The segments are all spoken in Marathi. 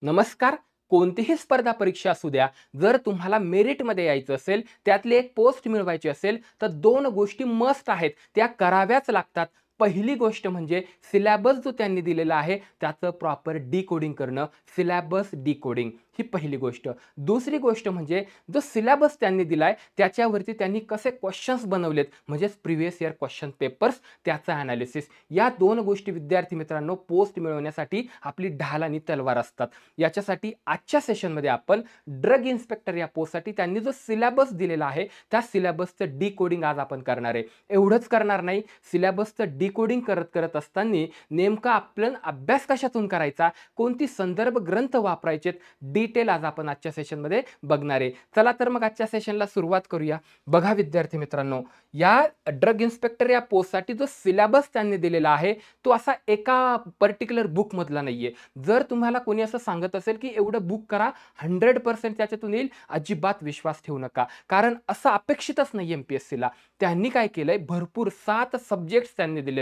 नमस्कार. कोणतीही स्पर्धा परीक्षा असू द्या, जर तुम्हाला मेरिटमध्ये यायचं असेल, त्यातली एक पोस्ट मिळवायची असेल, तर 2 गोष्टी मस्ट आहेत. त्या कराव्याच लागतात. पहिली गोष्ट म्हणजे सिलॅबस जो त्यांनी दिलेला आहे, त्याचं प्रॉपर डिकोडिंग करणं. सिलॅबस डिकोडिंग ही पहिली गोष्ट. दुसरी गोष्ट म्हणजे जो सिलॅबस त्यांनी दिलाय, त्याच्यावरती त्यांनी कसे क्वेश्चन्स बनवलेत, म्हणजेच प्रिव्हियस इयर क्वेश्चन पेपर्स, त्याचं ॲनालिसिस. या 2 गोष्टी विद्यार्थी मित्रांनो पोस्ट मिळवण्यासाठी आपली ढाल आणि तलवार असतात. याच्यासाठी आजच्या सेशनमध्ये आपण ड्रग इन्स्पेक्टर या पोस्टसाठी त्यांनी जो सिलॅबस दिलेला आहे, त्या सिलॅबसचं डिकोडिंग आज आपण करणार आहे. एवढंच करणार नाही, सिलॅबसचं डिकोडिंग करत असताना नेमका आपण अभ्यास कशातून करायचा, कोणती संदर्भ ग्रंथ वापरायचेत, डिटेल आज आपण आजच्या सेशनमध्ये बघणार आहे. चला तर मग आजच्या सेशनला सुरुवात करूया. बघा विद्यार्थी मित्रांनो, या ड्रग इन्स्पेक्टर या पोस्टसाठी जो सिलॅबस त्यांनी दिलेला आहे, तो असा एका पर्टिक्युलर बुकमधला नाहीये. जर तुम्हाला कोणी असं सांगत असेल, की एवढं बुक करा, 100% त्याच्यातून येईल, अजिबात विश्वास ठेवू नका. कारण असं अपेक्षितच नाही एम-पी-एस-सीला. त्यांनी काय केलंय, भरपूर 7 सब्जेक्ट्स त्यांनी दिलेत.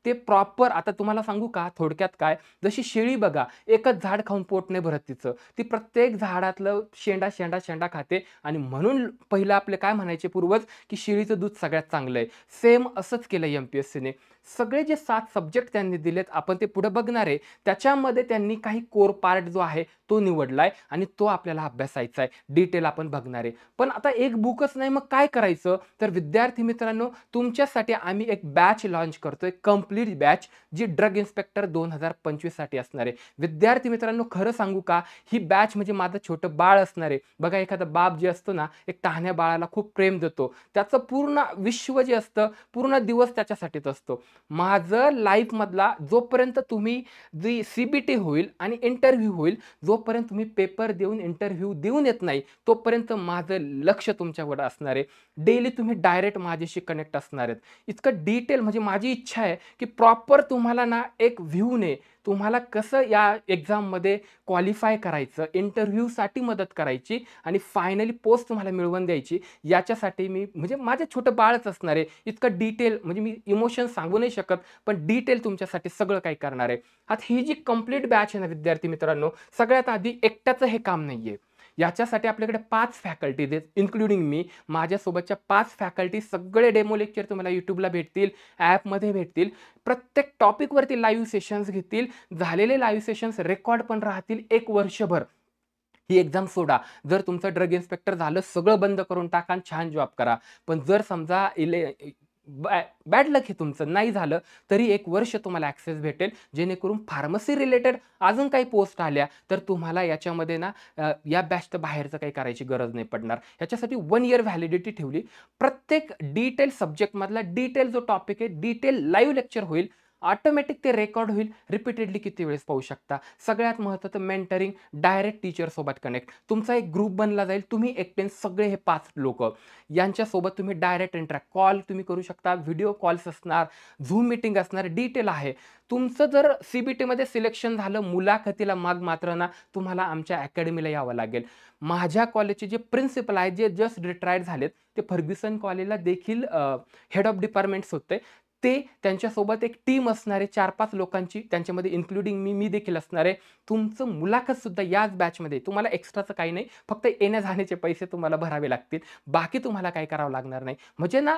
ते प्रॉपर आता तुम्हाला सांगू का थोडक्यात काय, जशी शेळी बघा, एकच झाड खाऊन पोट नाही भरत तिचं. ती प्रत्येक झाडातलं शेंडा खाते आणि म्हणून पहिलं आपले काय म्हणायचे पूर्वज, की शेळीचं दूध सगळ्यात चांगलं आहे. सेम असंच केलं एम-पी-एस-सीने. सगळे जे 7 सब्जेक्ट त्यांनी दिलेत, आपण ते पुढे बघणार आहे. त्याच्यामध्ये त्यांनी काही कोर पार्ट जो आहे तो निवडलाय आणि तो आपल्याला अभ्यासायचा आहे. डिटेल आपण बघणार आहे. पण आता एक बुकच नाही, मग काय करायचं? तर विद्यार्थी मित्रांनो, तुमच्यासाठी आम्ही एक बॅच लॉन्च करतोय, कंप्लीट बॅच, जी ड्रग इन्स्पेक्टर 2025 साठी असणार आहे. विद्यार्थी मित्रांनो, खरं सांगू का, ही बॅच म्हणजे माझं छोटं बाळ असणार आहे. बघा, एखादा बाप जे असतो ना, एक टहाण्या बाळाला खूप प्रेम देतो. त्याचं पूर्ण विश्व जे असतं, पूर्ण दिवस त्याच्यासाठीच असतो. माझं लाईफमधला जोपर्यंत तुम्ही जी सी-बी-टी होईल आणि इंटरव्ह्यू होईल, जोपर्यंत तुम्ही पेपर देऊन इंटरव्ह्यू देऊन येत नाही, तोपर्यंत माझं लक्ष तुमच्यावर असणार आहे. डेली तुम्ही डायरेक्ट माझ्याशी कनेक्ट असणार आहेत. इतकं डिटेल म्हणजे माझी इच्छा आहे, की प्रॉपर तुम्हाला ना एक व्ह्यूने तुम्हाला कसं या एक्झाममध्ये क्वालिफाय करायचं, इंटरव्ह्यूसाठी मदत करायची आणि फायनली पोस्ट तुम्हाला मिळवून द्यायची, याच्यासाठी मी म्हणजे माझं छोटं बाळच असणार आहे. इतकं डिटेल म्हणजे मी इमोशन सांगू नाही शकत, पण डिटेल तुमच्यासाठी सगळं काही करणार आहे. आता ही जी कंप्लीट बॅच आहे ना विद्यार्थी मित्रांनो, सगळ्यात आधी एकट्याचं हे काम नाहीये. याच्यासाठी आपल्याकडे 5 फॅकल्टीज आहेत, इन्क्लुडिंग मी. माझ्यासोबतच्या 5 फॅकल्टी सगळे डेमो लेक्चर तुम्हाला YouTubeला भेटतील, ॲपमध्ये भेटतील. प्रत्येक टॉपिकवरती लाईव्ह सेशन्स घेतील. झालेले लाईव्ह सेशन्स रेकॉर्ड पण राहतील 1 वर्षभर. ही एक्झाम सोडा. जर तुमचं ड्रग इन्स्पेक्टर झालं, सगळं बंद करून टाका आणि छान जॉब करा. पण जर समजा बॅड लक आहे तुमचं, नाही झालं, तरी 1 वर्ष तुम्हाला ॲक्सेस भेटेल. जेणेकरून फार्मसी रिलेटेड अजून काही पोस्ट आल्या, तर तुम्हाला याच्यामध्ये ना या बॅचच्या बाहेरचं काही करायची गरज नाही पडणार. याच्यासाठी 1 इयर व्हॅलिडिटी ठेवली. प्रत्येक डिटेल सब्जेक्टमधला डिटेल जो टॉपिक आहे, डिटेल लाईव्ह लेक्चर होईल. ऑटोमॅटिक ते रेकॉर्ड होईल. रिपीटेडली किती वेळेस पाहू शकता. सगळ्यात महत्त्वाचं मेंटरिंग, डायरेक्ट टीचरसोबत कनेक्ट. तुमचा एक ग्रुप बनला जाईल. तुम्ही एकटे सगळे हे 5 लोकं यांच्यासोबत तुम्ही डायरेक्ट इंटरॅक्ट, कॉल तुम्ही करू शकता, व्हिडिओ कॉल्स असणार, झूम मीटिंग असणार, डिटेल आहे. तुमचं जर सी-बी-टीमध्ये सिलेक्शन झालं, मुलाखतीला मग मात्र ना तुम्हाला आमच्या अकॅडमीला यावं लागेल. माझ्या कॉलेजचे जे प्रिन्सिपल आहेत, जे जस्ट रिटायर्ड झालेत, ते फर्ग्युसन कॉलेजला देखील हेड ऑफ डिपार्टमेंट्स होते. ते त्यांच्यासोबत एक टीम असणार आहे 4-5 लोकांची, त्यांच्यामध्ये इन्क्लुडिंग मी देखील असणार आहे. तुमचं मुलाखतसुद्धा याच बॅचमध्ये. तुम्हाला एक्स्ट्राचं काही नाही, फक्त येण्या-जाण्याचे पैसे तुम्हाला भरावे लागतील. बाकी तुम्हाला काही करावं लागणार नाही. म्हणजे ना,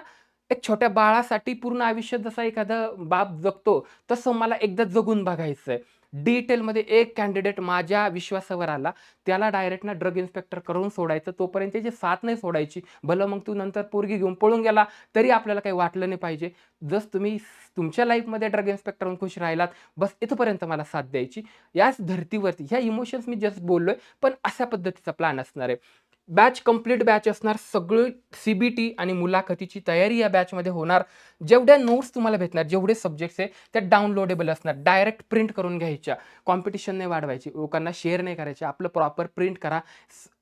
एक छोट्या बाळासाठी पूर्ण आयुष्य जसा एखादा बाप जगतो, तसं मला एकदा जगून बघायचंय. डिटेलमध्ये एक कॅन्डिडेट माझ्या विश्वासावर आला, त्याला डायरेक्ट ना ड्रग इन्स्पेक्टर करून सोडायचं. तोपर्यंत त्याची साथ नाही सोडायची. भलं मग तू नंतर पोरगी घेऊन पळून गेला, तरी आपल्याला काही वाटलं नाही पाहिजे. जस्ट तुम्ही तुमच्या लाईफमध्ये ड्रग इन्स्पेक्टर म्हणून खुश राहिलात, बस इथपर्यंत मला साथ द्यायची. याच धर्तीवरती ह्या इमोशन्स मी जस्ट बोललोय, पण अशा पद्धतीचा प्लॅन असणार आहे. बॅच कंप्लीट बॅच असणार. सगळी सी-बी-टी आणि मुलाखतीची तयारी या बॅचमध्ये होणार. जेवढ्या नोट्स तुम्हाला भेटणार, जेवढे सब्जेक्ट्स आहे, त्या डाउनलोडेबल असणार. डायरेक्ट प्रिंट करून घ्यायच्या. कॉम्पिटिशन नाही वाढवायची, लोकांना शेअर नाही करायचे. आपलं प्रॉपर प्रिंट करा,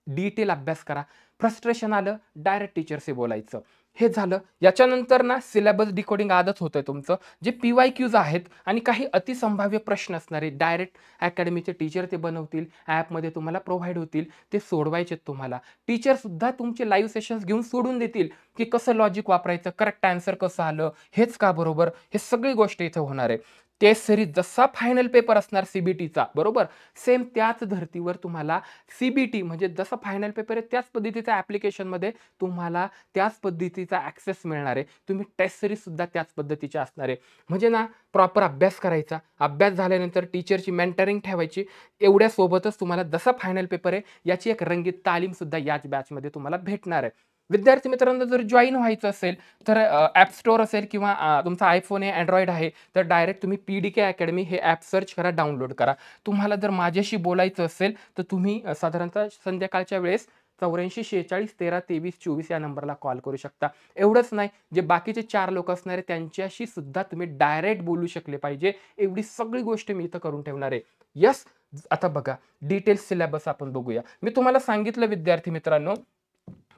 डिटेल अभ्यास करा. फ्रस्ट्रेशन आलं, डायरेक्ट टीचरशी बोलायचं. हे झालं. याच्यानंतर ना सिलेबस डिकोडिंग आजच होतंय तुमचं. जे पी-वाय-क्यूज आहेत आणि काही अतिसंभाव्य प्रश्न असणार आहेत, डायरेक्ट अकॅडमीचे टीचर ते बनवतील, ॲपमध्ये तुम्हाला प्रोव्हाईड होतील. ते सोडवायचे तुम्हाला. टीचरसुद्धा तुमचे लाईव्ह सेशन्स घेऊन सोडून देतील, की कसं लॉजिक वापरायचं, करेक्ट आन्सर कसं आलं, हेच का बरोबर, हे सगळी गोष्ट इथे होणार आहे. टेस्ट सिरीज जसा फायनल पेपर असणार सीबीटीचा, बरोबर, सेम त्याच धर्तीवर तुम्हाला सीबीटी म्हणजे जसा फायनल पेपर आहे त्याच पद्धतीचा ॲप्लिकेशनमध्ये तुम्हाला त्याच पद्धतीचा ॲक्सेस मिळणार आहे. तुम्ही टेस्ट सिरीज सुद्धा त्याच पद्धतीच्या असणार आहे. म्हणजे ना प्रॉपर अभ्यास करायचा, अभ्यास झाल्यानंतर टीचरची मेंटरिंग ठेवायची. एवढ्यासोबतच तुम्हाला जसा फायनल पेपर आहे याची एक रंगीत तालीम सुद्धा याच बॅचमध्ये तुम्हाला भेटणार आहे. विद्यार्थी मित्रांनो, जर जॉईन व्हायचं असेल तर ॲप स्टोअर असेल किंवा तुमचा आयफोन आहे, अँड्रॉइड आहे, तर डायरेक्ट तुम्ही PDK अकॅडमी हे ॲप सर्च करा, डाउनलोड करा. तुम्हाला जर माझ्याशी बोलायचं असेल तर तुम्ही साधारणतः संध्याकाळच्या वेळेस 84 46 13 23 24 या नंबरला कॉल करू शकता. एवढंच नाही, जे बाकीचे 4 लोक असणार आहे त्यांच्याशी सुद्धा तुम्ही डायरेक्ट बोलू शकले पाहिजे. एवढी सगळी गोष्ट मी इथं करून ठेवणार आहे. यस, आता बघा डिटेल्स सिलेबस आपण बघूया. मी तुम्हाला सांगितलं विद्यार्थी मित्रांनो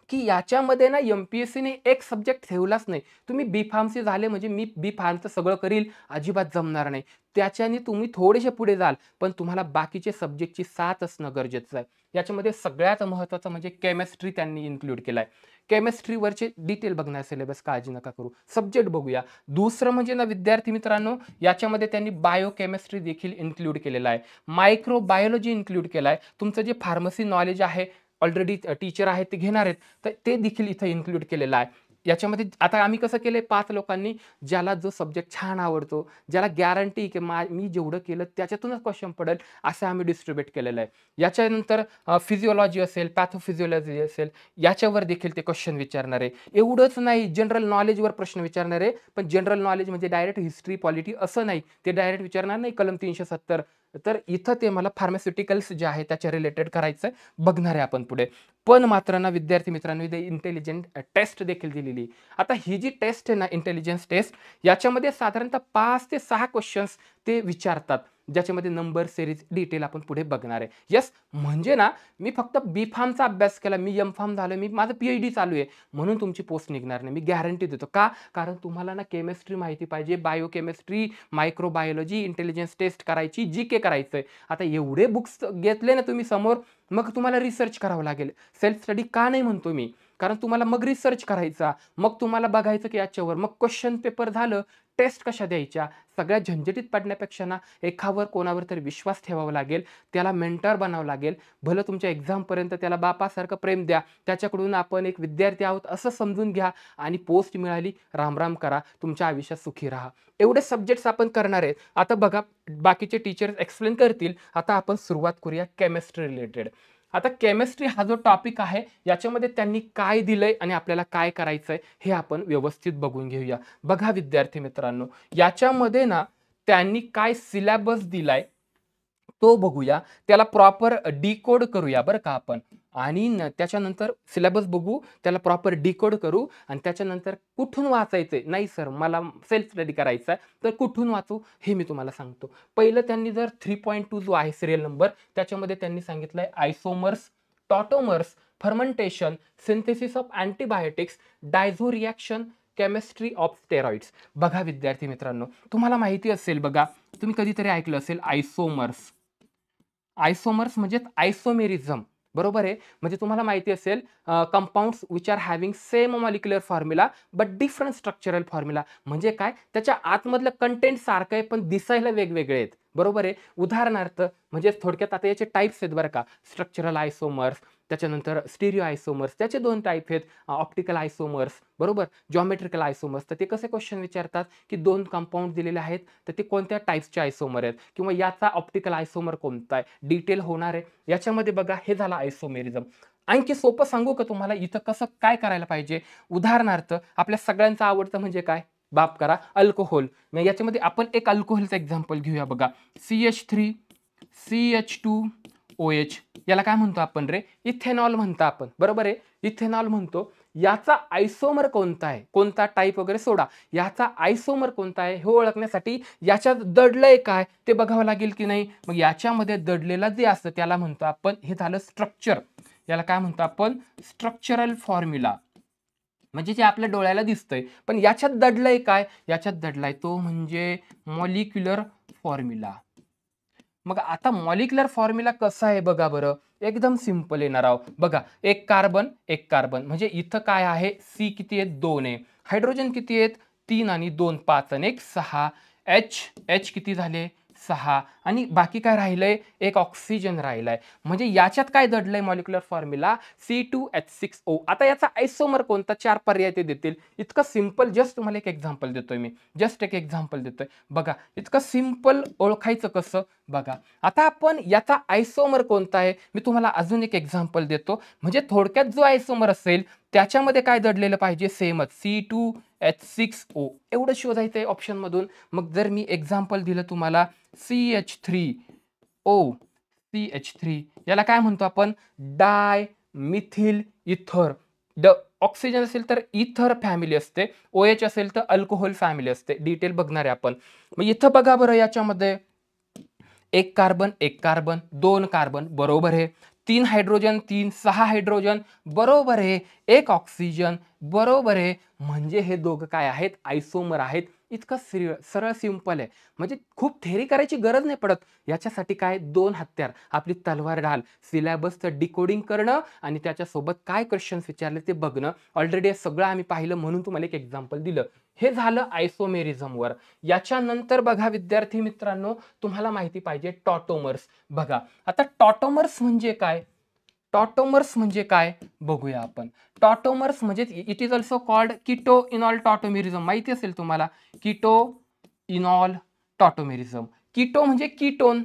की याच्यामध्ये ना MPSCने एक सब्जेक्ट ठेवलाच नाही. तुम्ही बी फार्मसी झाले म्हणजे मी बी फार्मचं सगळं करील, अजिबात जमणार नाही. त्याच्याने तुम्ही थोडेसे पुढे जाल, पण तुम्हाला बाकीचे सब्जेक्टची साथ असणं गरजेचं आहे. याच्यामध्ये सगळ्यात महत्त्वाचं म्हणजे केमिस्ट्री त्यांनी इन्क्लूड केलाय. केमिस्ट्रीवरचे डिटेल बघणार सिलेबस, काळजी नका करू. सब्जेक्ट बघूया. दुसरं म्हणजे ना विद्यार्थी मित्रांनो, याच्यामध्ये त्यांनी बायोकेमिस्ट्री देखील इन्क्लूड केलेला आहे. मायक्रोबायोलॉजी इन्क्लूड केलाय. तुमचं जे फार्मसी नॉलेज आहे ऑलरेडी टीचर आहेत ते घेणार आहेत, तर ते देखील इथं इन्क्लूड केलेलं आहे. याच्यामध्ये आता आम्ही कसं केलंय 5 लोकांनी, ज्याला जो सब्जेक्ट छान आवडतो, ज्याला गॅरंटी की मी जेवढं केलं त्याच्यातूनच क्वेश्चन पडेल, असं आम्ही डिस्ट्रीब्यूट केलेलं आहे. याच्यानंतर फिजिओलॉजी असेल, पॅथोफिजिओलॉजी असेल, याच्यावर देखील ते क्वेश्चन विचारणार आहे. एवढंच नाही, जनरल नॉलेजवर प्रश्न विचारणार आहे. पण जनरल नॉलेज म्हणजे डायरेक्ट हिस्ट्री, पॉलिटी असं नाही. ते डायरेक्ट विचारणार नाही कलम 370. तर इथं ते मला फार्मास्युटिकल्स जे आहे त्याच्या रिलेटेड करायचं बघणार आहे आपण पुढे. पण मात्र ना विद्यार्थी मित्रांनो, इथे इंटेलिजंट टेस्ट देखील दिलेली. आता ही जी टेस्ट आहे ना, इंटेलिजन्स टेस्ट, याच्यामध्ये साधारणतः 5 ते 6 क्वेश्चन्स ते विचारतात, ज्याच्यामध्ये नंबर सिरीज डिटेल आपण पुढे बघणार आहे. येस, म्हणजे ना मी फक्त बी फार्मचा अभ्यास केला, मी एम फार्म झालो, मी माझं PhD चालू आहे म्हणून तुमची पोस्ट निघणार नाही. मी गॅरंटी देतो. का? कारण तुम्हाला ना केमिस्ट्री माहिती पाहिजे, बायोकेमिस्ट्री, मायक्रोबायोलॉजी, इंटेलिजन्स टेस्ट करायची, GK करायचंय. आता एवढे बुक्स घेतले ना तुम्ही समोर, मग तुम्हाला रिसर्च करावं लागेल. सेल्फ स्टडी का नाही म्हणतो मी, कारण तुम्हाला मग रिसर्च करायचा, मग तुम्हाला बघायचं की याच्यावर मग क्वेश्चन पेपर झालं, टेस्ट कशा द्यायच्या, सगळ्या झंझटीत पडण्यापेक्षा ना एकावर कोणावर तरी विश्वास ठेवावा लागेल, त्याला मेंटर बनावं लागेल. भलं तुमच्या एक्झामपर्यंत त्याला बापासारखं प्रेम द्या, त्याच्याकडून आपण एक विद्यार्थी आहोत असं समजून घ्या आणि पोस्ट मिळाली, रामराम करा, तुमच्या आयुष्यात सुखी राहा. एवढे सब्जेक्ट्स आपण करणार आहेत. आता बघा बाकीचे टीचर्स एक्सप्लेन करतील. आता आपण सुरुवात करूया केमिस्ट्री रिलेटेड. आता केमिस्ट्री हा जो टॉपिक आहे याच्यामध्ये त्यांनी काय दिलंय आणि आपल्याला काय करायचंय हे आपण व्यवस्थित बघून घेऊया. बघा विद्यार्थी मित्रांनो, याच्यामध्ये ना त्यांनी काय सिलेबस दिलाय तो बघूया, त्याला प्रॉपर डिकोड करूया बरं का आपण. आणि त्याच्यानंतर सिलेबस बघू, त्याला प्रॉपर डिकोड करू आणि त्याच्यानंतर कुठून वाचायचंय, नाही सर मला सेल्फ स्टडी करायचा आहे तर कुठून वाचू हे मी तुम्हाला सांगतो. पहिलं त्यांनी जर 3.2 जो आहे सिरियल नंबर, त्याच्यामध्ये त्यांनी सांगितलंय आयसोमर्स, tautomers, fermentation, synthesis of antibiotics, डायझो reaction, chemistry of steroids. बघा विद्यार्थी मित्रांनो, तुम्हाला माहिती असेल, बघा तुम्ही कधीतरी ऐकलं असेल आयसोमर्स. आयसोमर्स म्हणजे आयसोमेरिझम, बरोबर आहे. म्हणजे तुम्हाला माहिती असेल compounds which are having same molecular formula but different structural formula. म्हणजे काय, त्याच्या आतमधलं कंटेंट सारखं आहे पण दिसायला वेगवेगळे आहेत, बरोबर आहे. उदाहरणार्थ म्हणजे थोडक्यात आता याचे टाईप्स आहेत बरं का. स्ट्रक्चरल आयसोमर्स, त्याच्यानंतर स्टिरिओ आयसोमर्स, त्याचे 2 टाईप आहेत. ऑप्टिकल आयसोमर्स, बरोबर, जॉमेट्रिकल आयसोमर्स. तर ते कसे क्वेश्चन विचारतात की 2 कंपाऊंड दिलेले आहेत तर ते कोणत्या टाईप्सचे आयसोमर आहेत किंवा याचा ऑप्टिकल आयसोमर कोणता आहे, डिटेल होणार आहे याच्यामध्ये. बघा हे झालं आयसोमेरिझम. आणखी सोपं सांगू का तुम्हाला इथं कसं काय करायला पाहिजे. उदाहरणार्थ आपल्या सगळ्यांचं आवडतं म्हणजे काय, बाप करा, अल्कोहोल. मग याच्यामध्ये आपण एक अल्कोहोलचं एक्झाम्पल घेऊया. बघा CH3 CH2OH, याला काय म्हणतो आपण रे, इथेनॉल म्हणतो आपण, बरोबर आहे, इथेनॉल म्हणतो. याचा आयसोमर कोणता आहे, कोणता टाईप वगैरे सोडा, याचा आयसोमर कोणता आहे हे ओळखण्यासाठी याच्यात दडलंय काय ते बघावं लागेल की नाही. मग याच्यामध्ये दडलेलं जे असतं त्याला म्हणतो आपण, हे झालं स्ट्रक्चर, याला काय म्हणतो आपण, स्ट्रक्चरल फॉर्म्युला. म्हणजे जे आपल्या डोळ्याला दिसतंय पण याच्यात दडलंय काय, याच्यात दडलाय तो म्हणजे मॉलिक्युलर फॉर्म्युला. मग आता मॉलिक्युलर फॉर्म्युला कसा आहे बघा बरं, एकदम सिंपल येणार आहो. बघा एक कार्बन म्हणजे इथं काय आहे, C किती आहेत, 2 आहे. हायड्रोजन किती आहेत, 3 आणि 2 5 आणि 1 6. एच किती झाले 6 आणि बाकी काय राहिलंय एक ऑक्सिजन राहिलाय. म्हणजे याच्यात काय दडलंय मॉलिक्युलर फॉर्म्युला C2H6O. आता याचा आयसोमर कोणता 4 पर्याय ते देतील. इतकं सिंपल. जस्ट तुम्हाला एक एक्झाम्पल देतोय मी. जस्ट एक एक्झाम्पल देतोय बघा. इतकं सिंपल ओळखायचं कसं बघा. आता आपण याचा आयसोमर कोणता आहे मी तुम्हाला अजून एक एक्झाम्पल देतो. म्हणजे थोडक्यात जो आयसोमर असेल त्याच्यामध्ये काय दडलेलं पाहिजे सेमच C2H6O एवढं शोधायचं आहे ऑप्शनमधून. मग जर मी एक्झाम्पल दिलं तुम्हाला CH3O CH3 याला काय म्हणतो आपण डाय मिथिल इथर. ऑक्सिजन असेल तर इथर फॅमिली असते, OH असेल तर अल्कोहोल फॅमिली असते. डिटेल बघणार आहे आपण. मग इथं बघा बरं याच्यामध्ये एक कार्बन 2 कार्बन बरोबर आहे, 3 हायड्रोजन 6 हायड्रोजन बरोबर आहे, एक ऑक्सिजन बरोबर आहे. म्हणजे हे दोघं काय आहेत आयसोमर आहेत. इतकं सरळ सिंपल आहे. म्हणजे खूप थेरी करायची गरज नाही पडत. याच्यासाठी काय 2 हत्यार आपली तलवार ढाल सिलेबसचं डिकोडिंग करणं आणि त्याच्यासोबत काय क्वेश्चन्स विचारले ते बघणं. ऑलरेडी हे सगळं आम्ही पाहिलं म्हणून तुम्हाला एक एक्झाम्पल दिलं. हे झालं आयसोमेरिझमवर. याच्यानंतर बघा विद्यार्थी मित्रांनो तुम्हाला माहिती पाहिजे टॉटोमर्स. बघा आता टॉटोमर्स म्हणजे काय. टॉटोमर्स म्हणजे काय बघूया आपण. टॉटोमर्स म्हणजे it is also called keto enol tautomerism. माहिती असेल तुम्हाला किटो इनॉल टॉटोमेरिझम. किटो म्हणजे कीटोन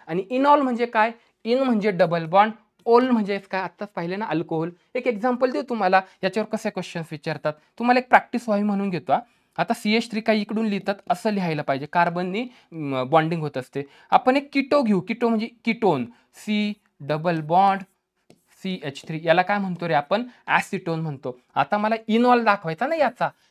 आणि इनॉल म्हणजे काय. इन म्हणजे डबल बॉन्ड, ओल म्हणजे काय आत्ताच पाहिले ना अल्कोहोल. एक एक्झाम्पल देऊ तुम्हाला याच्यावर कसे क्वेश्चन्स विचारतात. तुम्हाला एक प्रॅक्टिस व्हावी म्हणून घेतो. आता CH3 काही इकडून लिहितात असं लिहायला पाहिजे. कार्बननी बॉन्डिंग होत असते. आपण एक किटो घेऊ. किटो म्हणजे ketone C double bond CH3 याला काय म्हणतो रे आपण ऍसिटोन म्हणतो. आता मला इनॉल दाखवायचा ना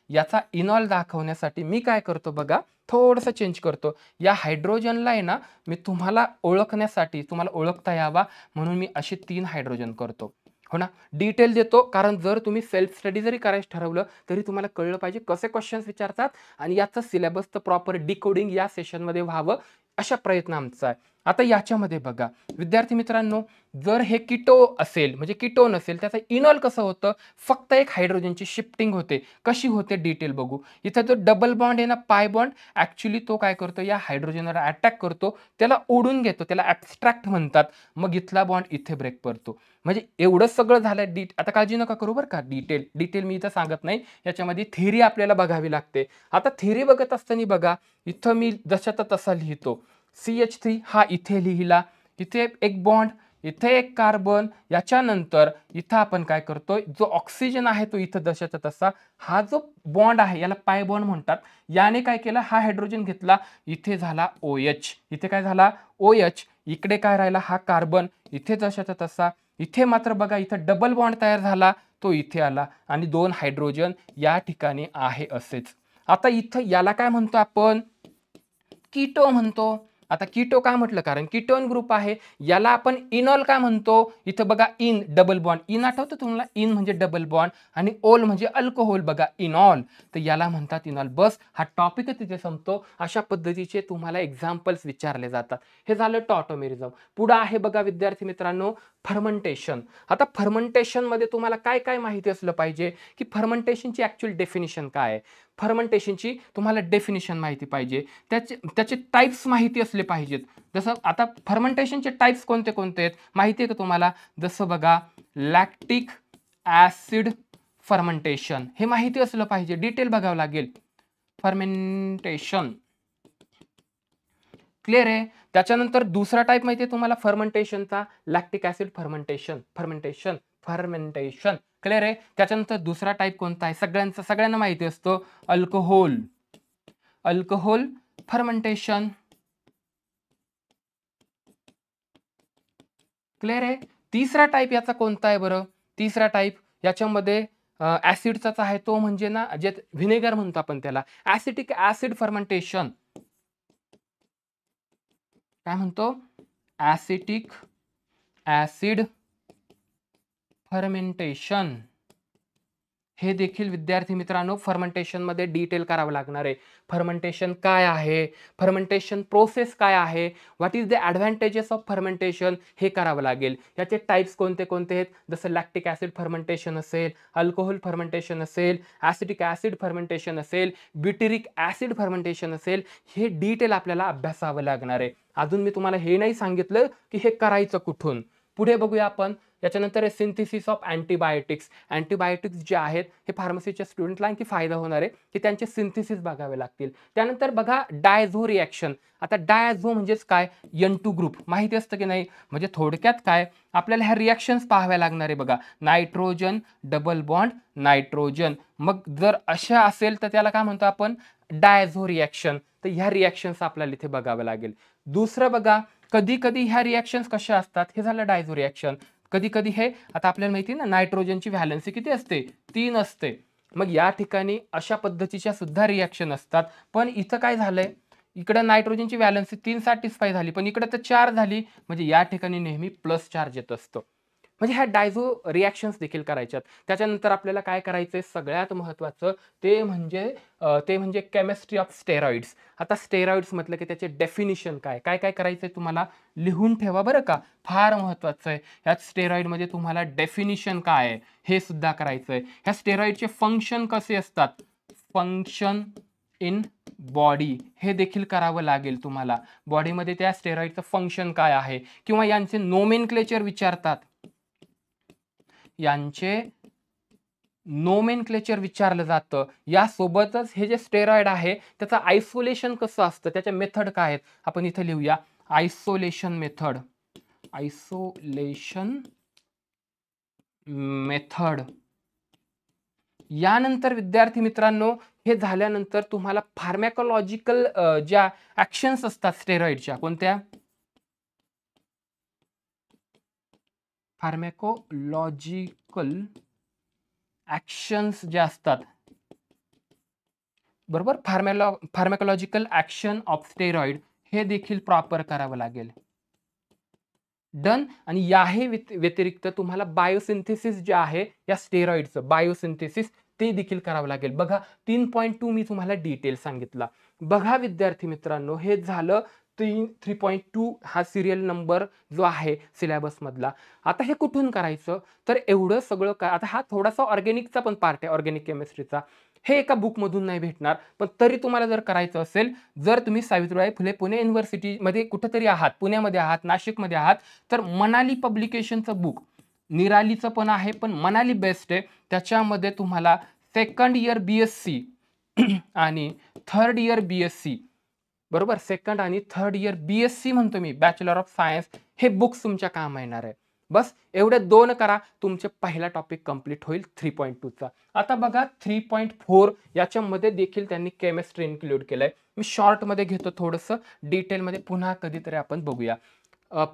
याचा इनॉल दाखवण्यासाठी मी काय करतो बघा थोडंसं चेंज करतो. या हायड्रोजनला आहे ना मी तुम्हाला ओळखण्यासाठी तुम्हाला ओळखता यावा म्हणून मी असे 3 हायड्रोजन करतो. हो ना. डिटेल देतो कारण जर तुम्ही सेल्फ स्टडी जरी करायचं ठरवलं तरी तुम्हाला कळलं पाहिजे कसे क्वेश्चन्स विचारतात आणि याचं सिलेबसचं प्रॉपर डिकोडिंग या सेशनमध्ये व्हावं अशा प्रयत्न आमचा आहे. आता याच्यामध्ये बघा विद्यार्थी मित्रांनो जर हे किटो असेल म्हणजे कीटोन असेल त्याचं इनॉल कसं होतं फक्त एक हायड्रोजनची शिफ्टिंग होते. कशी होते डिटेल बघू. इथं जो डबल बॉन्ड आहे ना पाय बॉन्ड ऍक्च्युली तो काय करतो या हायड्रोजनवर अटॅक करतो त्याला ओढून घेतो त्याला ॲब्स्ट्रॅक्ट म्हणतात. मग इथला बॉन्ड इथे ब्रेक करतो. म्हणजे एवढं सगळं झालं. आता काळजी नका करू बरं का. डिटेल मी इथं सांगत नाही. याच्यामध्ये थेरी आपल्याला बघावी लागते. आता थेरी बघत असताना बघा इथं मी जशाचा तसा लिहितो. CH3 हा इथे लिहिला, इथे एक बॉन्ड, इथे एक कार्बन. याच्यानंतर इथं आपण काय करतोय जो ऑक्सिजन आहे तो इथं जशाचा तसा. हा जो बॉन्ड आहे याला पाय बॉन्ड म्हणतात. याने काय केलं हा हायड्रोजन घेतला इथे झाला OH. इथे काय झाला OH. इकडे काय राहिला हा कार्बन इथे जशाचा तसा. इथे मात्र बघा इथं डबल बॉन्ड तयार झाला तो इथे आला आणि 2 हायड्रोजन या ठिकाणी आहे असेच. आता इथं याला काय म्हणतो आपण कीटो म्हणतो. आता कीटो काय म्हटलं कारण कीटोन ग्रुप आहे. याला आपण इनॉल काय म्हणतो. इथं बघा इन डबल बॉन्ड इन आठवतं तुम्हाला. इन म्हणजे डबल बॉन्ड आणि ओल म्हणजे अल्कोहोल बघा इनॉल. तर याला म्हणतात इनॉल. बस हा टॉपिकच तिथे संपतो. अशा पद्धतीचे तुम्हाला एक्झाम्पल्स विचारले जातात. हे झालं टॉटोमेरिझम. पुढे आहे बघा विद्यार्थी मित्रांनो फर्मेंटेशन. आता फर्मेंटेशन मध्ये तुम्हाला काय काय माहिती असलं पाहिजे की फर्मेंटेशनची ऍक्च्युअल डेफिनिशन काय आहे. फर्मेंटेशनची तुम्हाला डेफिनिशन माहिती पाहिजे. त्याचे टाइप्स माहिती असले पाहिजेत. जसं आता फर्मेंटेशनचे टाइप्स कोणते कोणते आहेत माहिती आहे का तुम्हाला. जसं बघा लॅक्टिक ऍसिड फर्मेंटेशन हे माहिती असलं पाहिजे. डिटेल बघावं लागेल. फर्मेंटेशन क्लिअर आहे. त्याच्यानंतर दुसरा टाइप माहिती आहे तुम्हाला फर्मेंटेशनचा लॅक्टिक ऍसिड फर्मेंटेशन क्लिअर आहे. त्याच्यानंतर दुसरा टाइप कोणता आहे सगळ्यांना माहिती असतो अल्कोहोल फर्मेंटेशन क्लिअर आहे. तिसरा टाइप याचा कोणता आहे बरं. तिसरा टाइप याच्यामध्ये ऍसिडचाच आहे तो म्हणजे ना जे व्हिनेगर म्हणतो आपण त्याला ऍसिटिक ऍसिड फर्मेंटेशन. काय म्हणतो ऍसिटिक ऍसिड फर्मेंटेशन हे देखील विद्यार्थी मित्रांनो फर्मेंटेशनमध्ये डिटेल करावं लागणार आहे. फर्मेंटेशन काय आहे? फर्मेंटेशन प्रोसेस काय आहे? What is the advantages of fermentation हे करावं लागेल. याचे टाइप्स कोणते कोणते आहेत? जसं लॅक्टिक ॲसिड फर्मेंटेशन असेल, अल्कोहोल फर्मेंटेशन असेल, ॲसिटिक ॲसिड फर्मेंटेशन असेल, ब्युटेरिक ॲसिड फर्मेंटेशन असेल, हे डिटेल आपल्याला अभ्यासावं लागणार आहे. अजून मी तुम्हाला हे नाही सांगितलं की हे करायचं कुठून. पुढे बघूया आपण. याच्यानंतर सिंथेसिस ऑफ अँटीबायोटिक्स. अँटीबायोटिक्स जे आहेत हे फार्मसीच्या स्टुडंटला आणखी फायदा होणार आहे की त्यांचे सिंथेसिस बघावे लागतील. त्यानंतर बघा डायझो रिॲक्शन. आता डायझो म्हणजेच काय? N2 ग्रुप माहिती असतं की नाही? म्हणजे थोडक्यात काय आपल्याला ह्या रिॲक्शन्स पाहाव्या लागणार आहे बघा. Nitrogen double bond nitrogen. मग जर अशा असेल तर त्याला काय म्हणतो आपण? डायझो रिॲक्शन. तर ह्या रिॲक्शन्स आपल्याला इथे बघावं लागेल. दुसरं बघा, कधी कधी ह्या रिॲक्शन्स कशा असतात? हे झालं डायझो रिॲक्शन. कधी कधी हे आता आपल्याला माहिती ना नायट्रोजनची व्हॅलन्सी किती असते? 3 असते. मग या ठिकाणी अशा पद्धतीच्या सुद्धा रिॲक्शन असतात. पण इथं काय झालंय? इकडं नायट्रोजनची व्हॅलन्सी 3 सॅटिस्फाय झाली, पण इकडं तर 4 झाली. म्हणजे या ठिकाणी नेहमी प्लस चार्ज येत असतो. म्हणजे ह्या डायझो रिॲक्शन्स देखील करायच्यात. त्याच्यानंतर आपल्याला काय करायचंय? सगळ्यात महत्त्वाचं ते म्हणजे केमिस्ट्री ऑफ स्टेरॉइड्स. आता स्टेरॉइड्स म्हटलं की त्याचे डेफिनिशन काय? काय काय करायचंय तुम्हाला? लिहून ठेवा बरं का. फार महत्त्वाचं आहे. ह्यात स्टेरॉइडमध्ये तुम्हाला डेफिनिशन काय आहे हे सुद्धा करायचंय. ह्या स्टेरॉइडचे फंक्शन कसे असतात? फंक्शन इन बॉडी हे देखील करावं लागेल तुम्हाला. बॉडीमध्ये त्या स्टेरॉइडचं फंक्शन काय आहे किंवा यांचे नोमेनक्लेचर विचारतात. यांचे नोमेनक्लेचर विचारलं जातं. यासोबतच हे जे स्टेरॉइड आहे त्याचं आयसोलेशन कसं असतं? त्याच्या मेथड काय आहेत? आपण इथे लिहूया. Isolation method. Isolation method. यानंतर विद्यार्थी मित्रांनो हे झाल्यानंतर तुम्हाला फार्मॅकोलॉजिकल ज्या ऍक्शन्स असतात स्टेरॉइडच्या, कोणत्या? फार्मॅकोलॉजिकल ऍक्शन्स ज्या असतात, बरोबर, फार्मॅकोलॉजिकल ऍक्शन ऑफ स्टेरॉइड हे देखील प्रॉपर करावं लागेल. डन. आणि याही व्यतिरिक्त तुम्हाला बायोसिंथेसिस जे आहे या स्टेरॉइडचं बायोसिंथेसिस ते देखील करावं लागेल. बघा 3.2 मी तुम्हाला डिटेल सांगितला. बघा विद्यार्थी मित्रांनो हे झालं 3.2 हा सिरियल नंबर जो आहे सिलेबस मधला. आता हे कुठून करायचं? तर एवढं सगळं काय, आता हा थोडासा ऑर्गॅनिकचा पण पार्ट आहे, ऑर्गॅनिक केमिस्ट्रीचा. हे एका बुकमधून नाही भेटणार, पण तरी तुम्हाला जर करायचं असेल, जर तुम्ही सावित्रीबाई फुले पुणे युनिव्हर्सिटीमध्ये कुठेतरी आहात, पुण्यामध्ये आहात, नाशिकमध्ये आहात, तर मनाली पब्लिकेशनचं बुक निरालीचं पण आहे, पण मनाली बेस्ट आहे. त्याच्यामध्ये तुम्हाला सेकंड इयर BSc आणि थर्ड इयर BSc, बरोबर, सेकंड आणि थर्ड इयर BSc म्हणतो मी, बॅचलर ऑफ सायन्स, हे बुक्स तुमच्या काम येणार आहे. बस एवढे 2 करा, तुमचे पहिला टॉपिक कंप्लीट होईल 3.2चा. आता बघा 3.4 याच्यामध्ये देखील त्यांनी केमिस्ट्री इन्क्लूड केलंय. मी शॉर्टमध्ये घेतो, थोडंसं डिटेलमध्ये पुन्हा कधीतरी आपण बघूया.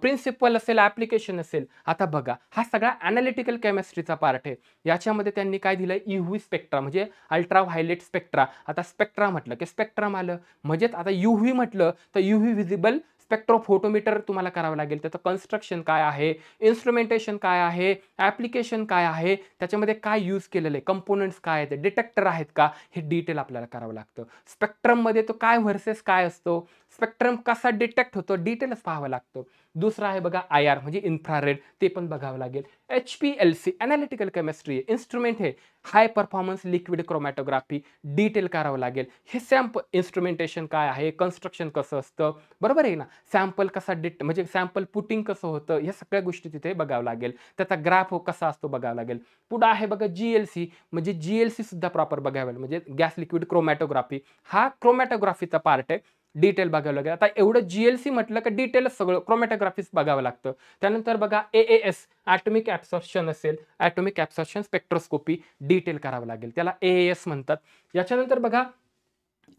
प्रिन्सिपल असेल, ॲप्लिकेशन असेल. आता बघा हा सगळा ॲनालिटिकल केमिस्ट्रीचा पार्ट आहे. याच्यामध्ये त्यांनी काय दिलंय? UV स्पेक्ट्रा म्हणजे अल्ट्रा व्हायलेट स्पेक्ट्रा. आता स्पेक्ट्रा म्हटलं की स्पेक्ट्रम आलं, म्हणजेच आता UV म्हटलं तर UV व्हिजिबल स्पेक्ट्रोफोटोमीटर तुम्हाला करावं लागेल. त्याचं कन्स्ट्रक्शन काय आहे, इन्स्ट्रुमेंटेशन काय आहे, ॲप्लिकेशन काय आहे, त्याच्यामध्ये काय यूज केलेलं आहे, कंपोनंट्स काय आहेत, डिटेक्टर आहेत का, हे डिटेल आपल्याला करावं लागतं. स्पेक्ट्रममध्ये तो काय व्हर्सेस काय असतो, स्पेक्ट्रम कसा डिटेक्ट होतो, डिटेलच पाहावं लागतं. दुसरं आहे बघा IR म्हणजे इन्फ्रारेड, ते पण बघावं लागेल. HPLC ॲनालिटिकल केमिस्ट्री इन्स्ट्रुमेंट हे high performance liquid chromatography, detail करावं लागेल. हे सॅम्पल इन्स्ट्रुमेंटेशन काय आहे, कन्स्ट्रक्शन कसं असतं, बरोबर आहे ना, सॅम्पल कसा म्हणजे सॅम्पल पुटिंग कसं होतं, ह्या सगळ्या गोष्टी तिथे बघावं लागेल. त्याचा ग्राफ कसा असतो बघावं लागेल. पुढं आहे बघा GLC, म्हणजे GLC सुद्धा प्रॉपर बघावं लागेल, म्हणजे गॅस लिक्विड क्रोमॅटोग्राफी. हा क्रोमॅटोग्राफीचा पार्ट आहे, डिटेल बघावं लागेल. आता एवढं GLC म्हटलं की डिटेलच सगळं क्रोमॅटोग्राफीच बघावं लागतं. त्यानंतर बघा AAS ॲटॉमिक ॲब्सॉर्प्शन असेल, ॲटॉमिक ॲब्सॉर्प्शन स्पेक्ट्रोस्कोपी, डिटेल करावं लागेल, त्याला AAS म्हणतात. याच्यानंतर बघा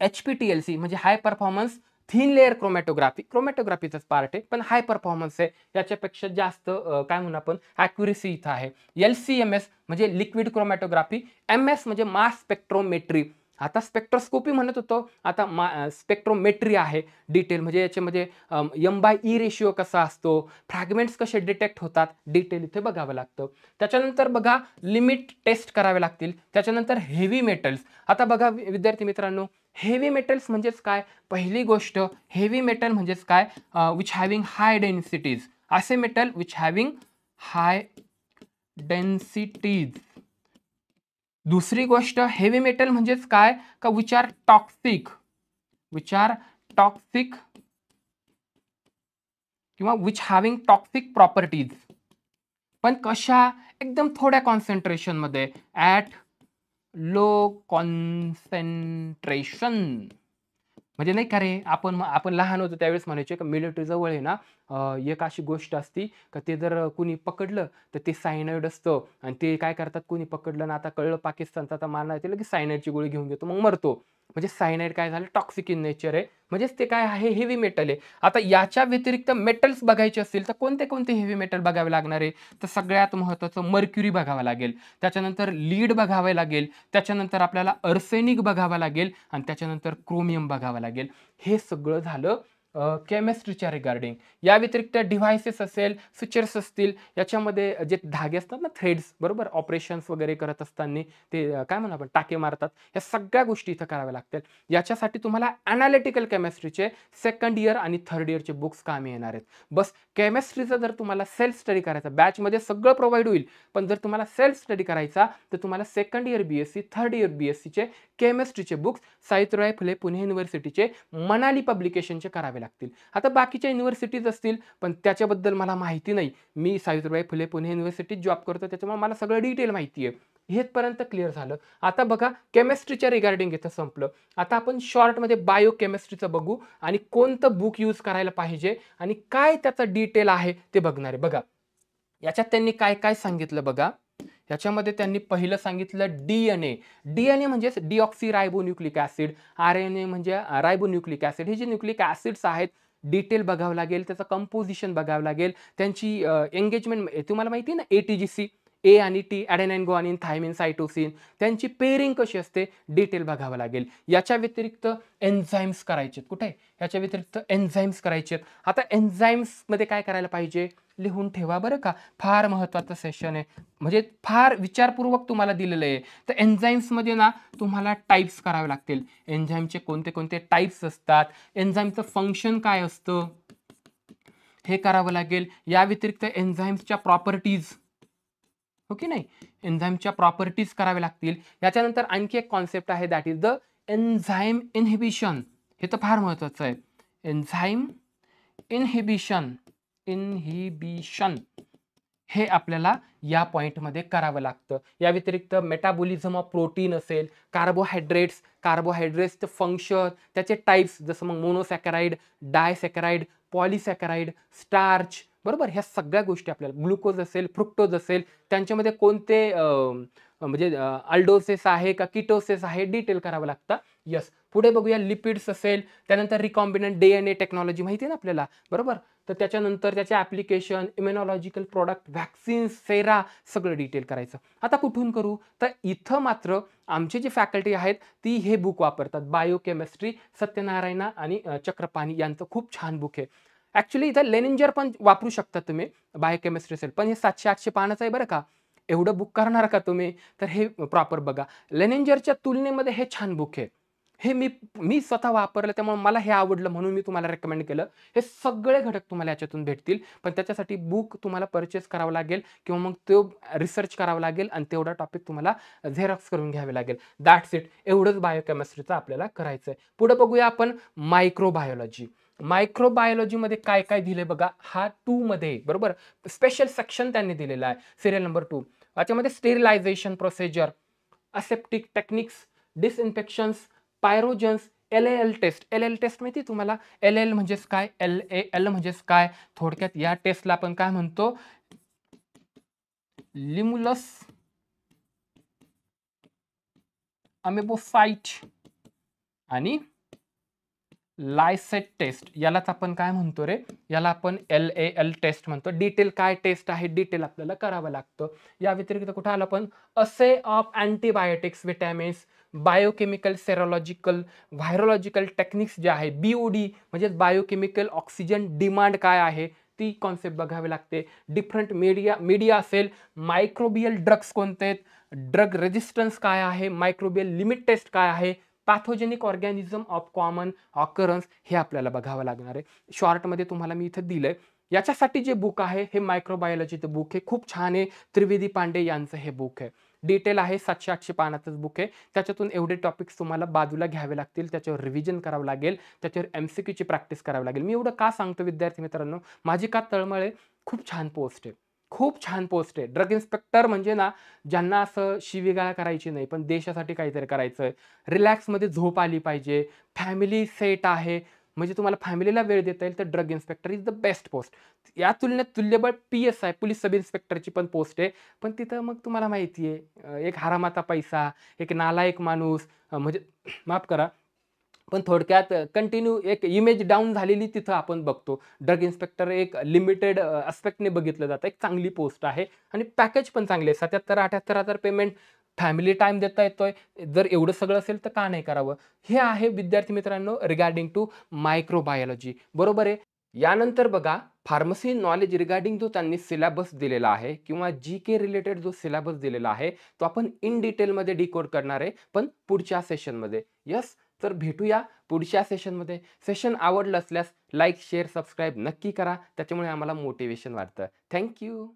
HPTLC म्हणजे high performance thin layer chromatography, क्रोमॅटोग्राफीचाच पार्ट आहे, पण हाय परफॉर्मन्स आहे. याच्यापेक्षा जास्त काय म्हणू आपण ॲक्युरेसी इथं आहे. LCMS म्हणजे लिक्विड क्रोमॅटोग्राफी, MS म्हणजे मास स्पेक्ट्रोमेट्री. आता स्पेक्ट्रोस्कोपी म्हणत होतो, आता स्पेक्ट्रोमेट्री आहे डिटेल, म्हणजे याच्यामध्ये M/E रेशिओ कसा असतो, फ्रॅगमेंट्स कसे डिटेक्ट होतात, डिटेल इथे बघावं लागतं. त्याच्यानंतर बघा लिमिट टेस्ट करावे लागतील. त्याच्यानंतर हेवी मेटल्स. आता बघा विद्यार्थी मित्रांनो, हेवी मेटल्स म्हणजेच काय? पहिली गोष्ट, हेवी मेटल म्हणजेच काय? विच हॅव्हिंग हाय डेन्सिटीज, असे metal which having high densities. दुसरी गोष्ट, हेवी मेटल म्हणजेच काय? का which are toxic, which are toxic किंवा विच हॅव्हिंग टॉक्सिक प्रॉपर्टीज. पण कशा? एकदम थोड्या कॉन्सन्ट्रेशन मध्ये, ॲट लो कॉन्सन्ट्रेशन. म्हणजे नाही का रे, आपण लहान होतो त्यावेळेस म्हणायचे का मिलिटरी जवळ आहे ना, एक अशी गोष्ट असती का ते जर कुणी पकडलं तर ते सायनाइड असतं, आणि ते काय करतात, कुणी पकडलं ना, आता कळलं पाकिस्तानचा, आता मारणार येते की सायनाइडची गोळी घेऊन घेतो, मग मरतो. म्हणजे सायनाइड काय झालं, टॉक्सिक इन नेचर आहे, म्हणजेच ते काय आहे, हेवी मेटल आहे. आता याच्या व्यतिरिक्त मेटल्स बघायचे असतील तर कोणते कोणते हेवी मेटल बघावे लागणार आहे? तर सगळ्यात महत्त्वाचं मर्क्युरी बघावं लागेल, त्याच्यानंतर लीड बघावे लागेल, त्याच्यानंतर आपल्याला अर्सेनिक बघावं लागेल, आणि त्याच्यानंतर क्रोमियम बघावं लागेल. हे सगळं झालं केमिस्ट्रीच्या रिगार्डिंग. या व्यतिरिक्त डिव्हाइसेस असेल, फीचर्स असतील, याच्यामध्ये जे धागे असतात ना, थ्रेड्स, बरोबर, ऑपरेशन्स वगैरे करत असताना ते काय म्हणू आपण, टाके मारतात, या सगळ्या गोष्टी इथं कराव्या लागतील. याच्यासाठी तुम्हाला ॲनालिटिकल केमिस्ट्रीचे सेकंड इयर आणि थर्ड इयरचे बुक्स कामी येणार आहेत. बस केमिस्ट्रीचं जर तुम्हाला सेल्फ स्टडी करायचा, बॅचमध्ये सगळं प्रोव्हाइड होईल, पण जर तुम्हाला सेल्फ स्टडी करायचा तर तुम्हाला second year BSc, third year BScचे केमिस्ट्रीचे बुक्स सावित्रीबाई फुले पुणे युनिव्हर्सिटीचे मनाली पब्लिकेशनचे करावे लागतील. आता बाकीच्या युनिव्हर्सिटीज असतील, पण त्याच्याबद्दल मला माहिती नाही. मी सावित्रीबाई फुले पुणे युनिव्हर्सिटीत जॉब करतो, त्याच्यामुळे मला सगळं डिटेल माहिती आहे. हेचपर्यंत क्लिअर झालं. आता बघा केमिस्ट्रीच्या रिगार्डिंग इथं संपलं. आता आपण शॉर्टमध्ये बायोकेमिस्ट्रीचं बघू, आणि कोणतं बुक यूज करायला पाहिजे आणि काय त्याचं डिटेल आहे ते बघणार आहे. बघा याच्यात त्यांनी काय काय सांगितलं बघा. याच्यामध्ये त्यांनी पहिलं सांगितलं DNA. DNA म्हणजे डिऑक्सी रायबोन्यूक्लिक ऍसिड, RNA म्हणजे रायबोन्यूक्लिक ऍसिड. हे जे न्यूक्लिक ऍसिड्स आहेत, डिटेल बघावं लागेल, त्याचं कंपोजिशन बघावं लागेल, त्यांची एंगेजमेंट तुम्हाला माहिती आहे ना, ATGC, A आणि T, ॲडेनाइन, ग्वानिन, थायमिन, सायटोसिन, त्यांची पेअरिंग कशी असते, डिटेल बघावं लागेल. याच्या व्यतिरिक्त एन्झाईम्स करायचे. कुठे? याच्या व्यतिरिक्त एन्झाईम्स करायचे. आता एन्झाईम्समध्ये काय करायला पाहिजे, लिहून ठेवा बरं का, फार महत्त्वाचं सेशन आहे, म्हणजे फार विचारपूर्वक तुम्हाला दिलेलं आहे. तर एन्झाईम्समध्ये ना तुम्हाला टाईप्स करावे लागतील. एन्झाईमचे कोणते कोणते टाईप्स असतात, एन्झाईमचं फंक्शन काय असतं, हे करावं लागेल. या व्यतिरिक्त एन्झाईम्सच्या प्रॉपर्टीज, हो की नाही, एन्झाईमच्या प्रॉपर्टीज करावे लागतील. याच्यानंतर आणखी एक कॉन्सेप्ट आहे, that is the enzyme inhibition. हे तर फार महत्त्वाचं आहे. एन्झाईम इनहिबिशन हे आपल्याला या पॉईंटमध्ये करावं लागतं. या व्यतिरिक्त मेटाबॉलिझम ऑफ प्रोटीन असेल, कार्बोहायड्रेट्सचं फंक्शन, त्याचे टाईप्स, जसं मग मोनोसॅकराइड, डायसॅकराइड, पॉलिसॅकराइड, स्टार्च, बरोबर, ह्या सगळ्या गोष्टी आपल्याला, ग्लुकोज असेल, फ्रुक्टोज असेल, त्यांच्यामध्ये कोणते म्हणजे अल्डोसेस आहे का किटोसेस आहे, डिटेल करावं लागतं. यस. पुढे बघूया लिपिड्स असेल, त्यानंतर रिकॉम्बिनंट DNA टेक्नॉलॉजी माहिती आहे ना आपल्याला, बरोबर. तर त्याच्यानंतर त्याचे ॲप्लिकेशन, इम्युनॉलॉजिकल प्रोडक्ट, व्हॅक्सिन्स, सेरा, सगळं डिटेल करायचं. आता कुठून करू, तर इथं मात्र आमची जी फॅकल्टी आहेत ती हे बुक वापरतात, बायोकेमिस्ट्री, सत्यनारायणा आणि चक्रपाणी यांचं खूप छान बुक आहे. ॲक्च्युली इथं लेनिंजर पण वापरू शकता तुम्ही, बायोकेमिस्ट्री असेल, पण हे 700-800 पानाचं आहे बरं का. एवढं बुक करणार का तुम्ही, तर हे प्रॉपर बघा. लेनिंजरच्या तुलनेमध्ये हे छान बुक आहे. हे मी स्वतः वापरलं, त्यामुळे मला हे आवडलं, म्हणून मी तुम्हाला रेकमेंड केलं. हे सगळे घटक तुम्हाला याच्यातून भेटतील, पण त्याच्यासाठी बुक तुम्हाला परचेस करावं लागेल, किंवा मग तो रिसर्च करावा लागेल, आणि तेवढा टॉपिक तुम्हाला झेरॉक्स करून घ्यावे लागेल. That's it. एवढंच बायोकेमिस्ट्रीचं आपल्याला करायचं आहे. पुढे बघूया आपण मायक्रोबायोलॉजी. मायक्रोबायोलॉजीमध्ये काय काय दिले बघा, हा 2 मध्ये, बरोबर, स्पेशल सेक्शन त्यांनी दिलेला आहे, सिरियल नंबर 2. याच्यामध्ये sterilisation procedure, aseptic techniques, disinfections, pyrogens, LAL test. LAL test माहिती तुम्हाला, LL म्हणजेच काय, LAL म्हणजेच काय, थोडक्यात या टेस्टला आपण काय म्हणतो, लिमुलस अमेबोसाइट आणि लायसेट टेस्ट, यालाच आपण काय म्हणतो रे, याला आपण LAL टेस्ट म्हणतो. डिटेल काय टेस्ट आहे, डिटेल आपल्याला करावं लागतं. या व्यतिरिक्त कुठं आलं आपण, असे of antibiotics, vitamins, biochemical, serological, व्हायरोलॉजिकल techniques जे आहे, BOD म्हणजे बायोकेमिकल ऑक्सिजन डिमांड काय आहे ती कॉन्सेप्ट बघावी लागते. डिफरंट मीडिया मीडिया असेल, मायक्रोबियल ड्रग्स कोणते आहेत, ड्रग रेजिस्टन्स काय आहे, मायक्रोबियल लिमिट टेस्ट काय आहे, pathogenic organism of common occurrence हे आपल्याला बघावं लागणार आहे. शॉर्टमध्ये तुम्हाला मी इथं दिलंय. याच्यासाठी जे बुक आहे हे मायक्रोबायोलॉजीचं बुक आहे, खूप छान आहे. त्रिवेदी पांडे यांचं हे बुक आहे. डिटेल आहे, 700-800 पानाचंच बुक आहे. त्याच्यातून एवढे टॉपिक्स तुम्हाला बाजूला घ्यावे लागतील, त्याच्यावर रिव्हिजन करावं लागेल, त्याच्यावर MCQची प्रॅक्टिस करावी लागेल. मी एवढं का सांगतो विद्यार्थी मित्रांनो, माझी का तळमळ आहे, खूप छान पोस्ट आहे, खूप छान पोस्ट आहे. ड्रग इन्स्पेक्टर म्हणजे ना, ज्यांना असं शिवीगाळ करायची नाही, पण देशासाठी काहीतरी करायचं आहे. रिलॅक्समध्ये झोप आली पाहिजे, फॅमिली सेट आहे, म्हणजे तुम्हाला फॅमिलीला वेळ देता येईल, तर drug inspector is the best post. या तुलनेत तुल्यबळ PSI पोलीस सब इन्स्पेक्टरची पण पोस्ट आहे. पण तिथं मग तुम्हाला माहिती आहे, एक हरामाचा पैसा, एक नालायक माणूस, म्हणजे माफ करा, पण थोडक्यात कंटिन्यू एक इमेज डाऊन झालेली तिथं आपण बघतो. ड्रग इन्स्पेक्टर एक लिमिटेड अस्पेक्टने बघितलं जातं. एक चांगली पोस्ट आहे आणि पॅकेज पण चांगले आहे. 77,000-78,000 पेमेंट, फॅमिली टाईम देता येतोय. जर एवढं सगळं असेल तर का नाही करावं? हे आहे विद्यार्थी मित्रांनो रिगार्डिंग टू मायक्रोबायोलॉजी. बरोबर आहे. यानंतर बघा, फार्मसी नॉलेज रिगार्डिंग जो त्यांनी सिलेबस दिलेला आहे किंवा GK रिलेटेड जो सिलेबस दिलेला आहे, तो आपण इन डिटेलमध्ये डिकोड करणार आहे, पण पुढच्या सेशनमध्ये. येस, तर भेटूया पुढच्या सेशनमध्ये. सेशन आवडलं असल्यास लाईक, शेअर, सबस्क्राईब नक्की करा. त्याच्यामुळे आम्हाला मोटिवेशन वाटतं. Thank you.